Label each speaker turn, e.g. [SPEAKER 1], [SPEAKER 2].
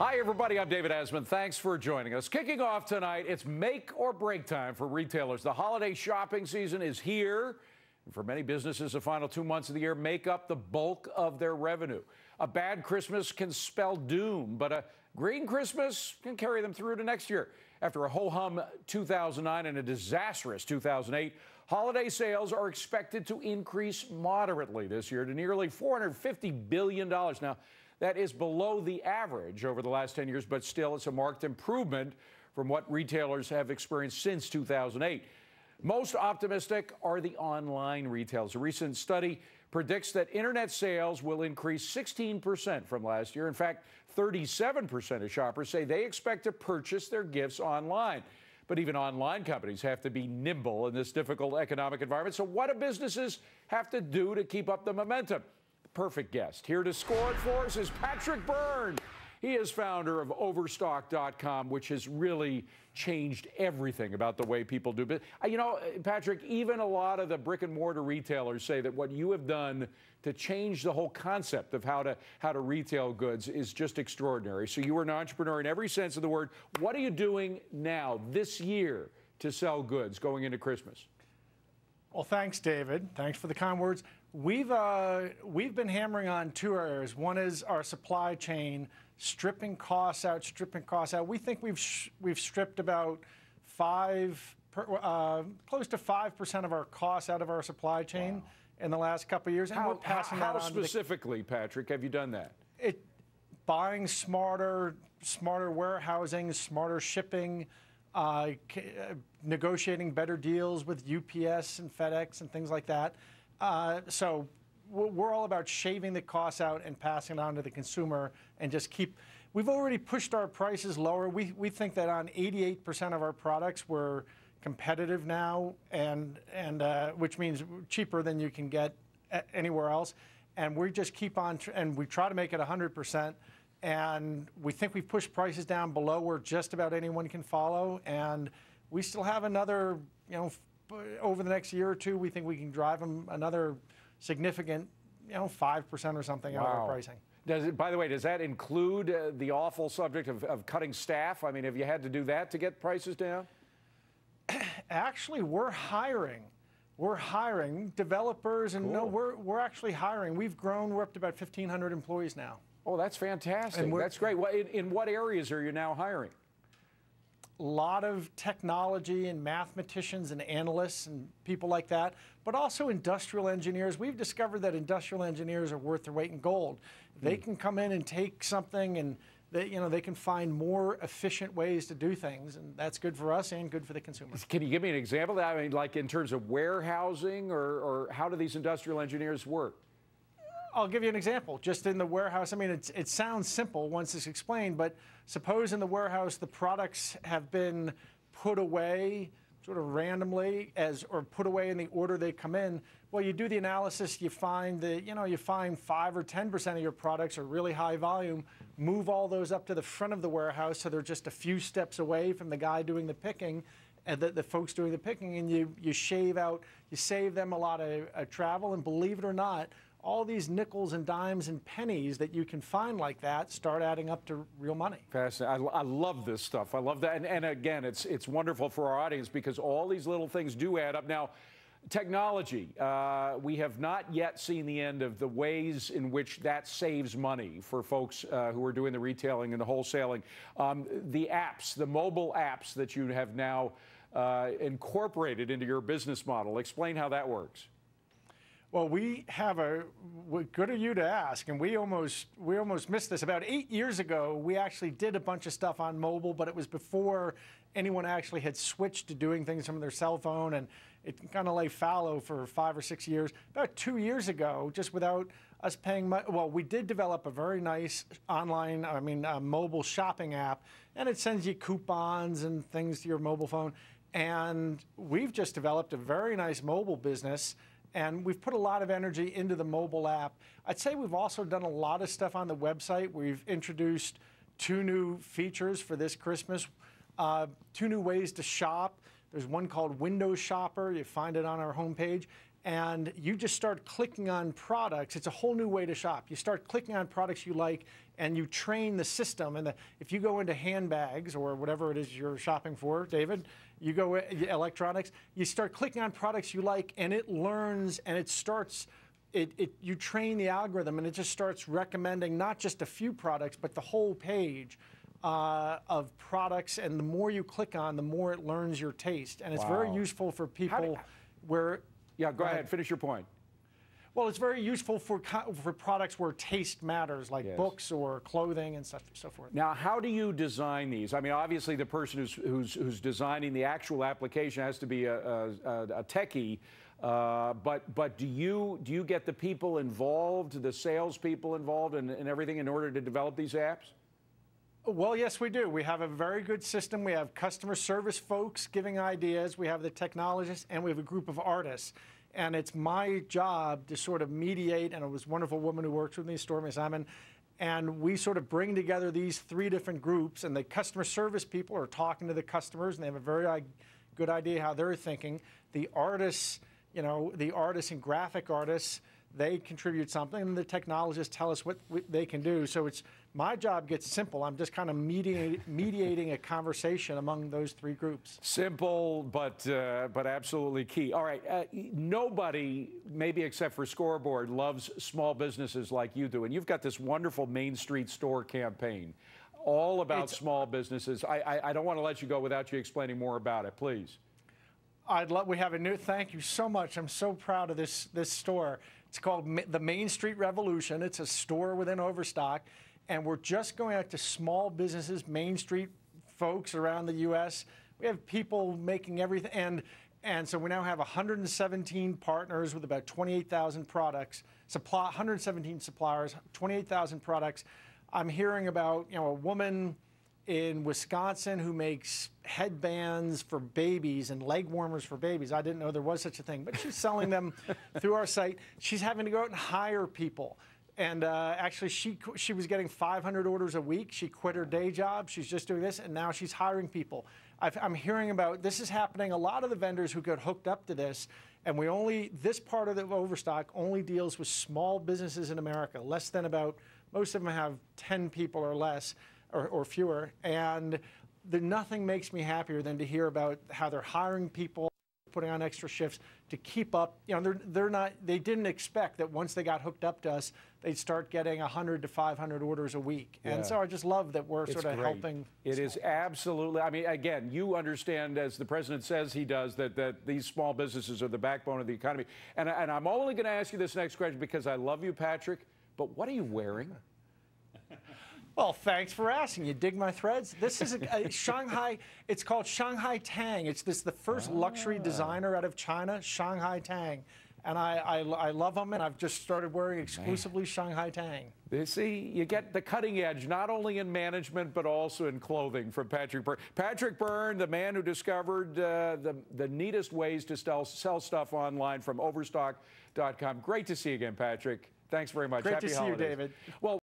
[SPEAKER 1] Hi, everybody. I'm David Asman. Thanks for joining us. Kicking off tonight, it's make or break time for retailers. The holiday shopping season is here. And for many businesses, the final 2 months of the year make up the bulk of their revenue. A bad Christmas can spell doom, but a green Christmas can carry them through to next year. After a ho-hum 2009 and a disastrous 2008, holiday sales are expected to increase moderately this year to nearly $450 billion. Now, that is below the average over the last 10 years, but still it's a marked improvement from what retailers have experienced since 2008. Most optimistic are the online retailers. A recent study predicts that internet sales will increase 16% from last year. In fact, 37% of shoppers say they expect to purchase their gifts online. But even online companies have to be nimble in this difficult economic environment. So what do businesses have to do to keep up the momentum? Perfect guest. Here to score it for us is Patrick Byrne. He is founder of Overstock.com, which has really changed everything about the way people do business. You know, Patrick, even a lot of the brick and mortar retailers say that what you have done to change the whole concept of how to retail goods is just extraordinary. So you are an entrepreneur in every sense of the word. What are you doing now, this year, to sell goods going into Christmas?
[SPEAKER 2] Well, thanks, David. Thanks for the kind words. We've been hammering on two areas. One is our supply chain, stripping costs out, We think we've stripped about close to 5% of our costs out of our supply chain in the last couple of years. And we're passing that on.
[SPEAKER 1] How specifically, Patrick, have you done that?
[SPEAKER 2] Buying smarter warehousing, smarter shipping, negotiating better deals with UPS and FedEx and things like that. So we're all about shaving the costs out and passing it on to the consumer and just we've already pushed our prices lower. We think that on 88% of our products we're competitive now, and which means cheaper than you can get anywhere else. And we just keep on, and we try to make it 100%. And we think we've pushed prices down below where just about anyone can follow. And we still have another, over the next year or two, we think we can drive them another significant, 5% or something out of our pricing.
[SPEAKER 1] By the way, does that include the awful subject of cutting staff? I mean, have you had to do that to get prices down?
[SPEAKER 2] Actually, we're hiring. We're hiring developers, and
[SPEAKER 1] cool.
[SPEAKER 2] we're actually hiring. We've grown. We're up to about 1,500 employees now.
[SPEAKER 1] Oh, that's fantastic. That's great. In what areas are you now hiring?
[SPEAKER 2] A lot of technology and mathematicians and analysts and people like that, but also industrial engineers. We've discovered that industrial engineers are worth their weight in gold. They can come in and take something, and they can find more efficient ways to do things, and that's good for us and good for the consumer. Can
[SPEAKER 1] you give me an example of that? I mean, like in terms of warehousing, or how do these industrial engineers work?
[SPEAKER 2] I'll give you an example. Just in the warehouse, I mean, it sounds simple once it's explained, but suppose in the warehouse the products have been put away sort of randomly or put away in the order they come in. Well, you do the analysis, you find that, you find 5 or 10% of your products are really high volume, move all those up to the front of the warehouse so they're just a few steps away from the guy doing the picking, and the folks doing the picking, and you save them a lot of travel, and believe it or not, all these nickels and dimes and pennies that you can find like that start adding up to real money.
[SPEAKER 1] Fascinating. I love this stuff. I love that. And again, it's wonderful for our audience because all these little things do add up. Now, technology, we have not yet seen the end of the ways in which that saves money for folks who are doing the retailing and the wholesaling. The apps, the mobile apps that you have now incorporated into your business model. Explain how that works.
[SPEAKER 2] Well, good of you to ask, and we almost missed this. About 8 years ago, we actually did a bunch of stuff on mobile, but it was before anyone actually had switched to doing things from their cell phone, and it kind of lay fallow for 5 or 6 years. About 2 years ago, just without us paying money, well, we did develop a very nice mobile shopping app, and it sends you coupons and things to your mobile phone. And we've just developed a very nice mobile business. And we've put a lot of energy into the mobile app. I'd say we've also done a lot of stuff on the website. We've introduced 2 new features for this Christmas, 2 new ways to shop. There's one called Windows Shopper. You find it on our homepage. and you just start clicking on products. It's a whole new way to shop. You start clicking on products you like, and you train the system. And if you go into handbags or whatever it is you're shopping for, David, you go electronics, you start clicking on products you like, and it learns, and it starts, you train the algorithm, and it just starts recommending not just a few products, but the whole page of products. And the more you click on, the more it learns your taste. And it's very useful for people where...
[SPEAKER 1] Yeah, go ahead. Finish your point.
[SPEAKER 2] Well, it's very useful for products where taste matters, like books or clothing and stuff, so forth.
[SPEAKER 1] Now, how do you design these? I mean, obviously, the person who's designing the actual application has to be a techie. But do you get the people involved, the salespeople involved, and everything in order to develop these apps?
[SPEAKER 2] Well, yes, we do. We have a very good system. We have customer service folks giving ideas. We have the technologists, and we have a group of artists. And it's my job to sort of mediate, and it was a wonderful woman who works with me, Asman, and we sort of bring together these three different groups, and the customer service people are talking to the customers, and they have a very good idea how they're thinking. The artists, you know, the artists and graphic artists, they contribute something, and the technologists tell us what they can do. So it's my job gets simple. I'm just kind of mediating a conversation among those three groups.
[SPEAKER 1] Simple, but absolutely key. All right, nobody, maybe except for Scoreboard, loves small businesses like you do, and you've got this wonderful Main Street Store campaign, all about small businesses. I don't want to let you go without you explaining more about it, please.
[SPEAKER 2] We have a new. Thank you so much. I'm so proud of this store. It's called the Main Street Revolution. It's a store within Overstock, and we're just going out to small businesses, Main Street folks around the U.S. We have people making everything, and so we now have 117 partners with about 28,000 products, 117 suppliers, 28,000 products. I'm hearing about, you know, a woman in Wisconsin who makes headbands for babies and leg warmers for babies. I didn't know there was such a thing, but she's selling them through our site. She's having to go out and hire people. And actually, she was getting 500 orders a week. She quit her day job. She's just doing this, and now she's hiring people. I'm hearing about this is happening. A lot of the vendors who got hooked up to this, and this part of the Overstock only deals with small businesses in America. Less than most of them have 10 people or less. Or fewer, and nothing makes me happier than to hear about how they're hiring people, putting on extra shifts to keep up. You know, they didn't expect that once they got hooked up to us, they'd start getting 100 to 500 orders a week. And so I just love that we're sort of helping.
[SPEAKER 1] It is absolutely. I mean, again, you understand, as the president says he does, that these small businesses are the backbone of the economy. And I'm only going to ask you this next question because I love you, Patrick. But what are you wearing?
[SPEAKER 2] Well, thanks for asking. You dig my threads? This is a Shanghai. It's called Shanghai Tang. It's the first luxury designer out of China, Shanghai Tang. And I love them, and I've just started wearing exclusively Shanghai Tang.
[SPEAKER 1] You see, you get the cutting edge, not only in management, but also in clothing from Patrick Byrne. Patrick Byrne, the man who discovered the neatest ways to sell stuff online from Overstock.com. Great to see you again, Patrick. Thanks very much.
[SPEAKER 2] Great
[SPEAKER 1] Happy
[SPEAKER 2] to see
[SPEAKER 1] holidays.
[SPEAKER 2] you, David.
[SPEAKER 1] Well.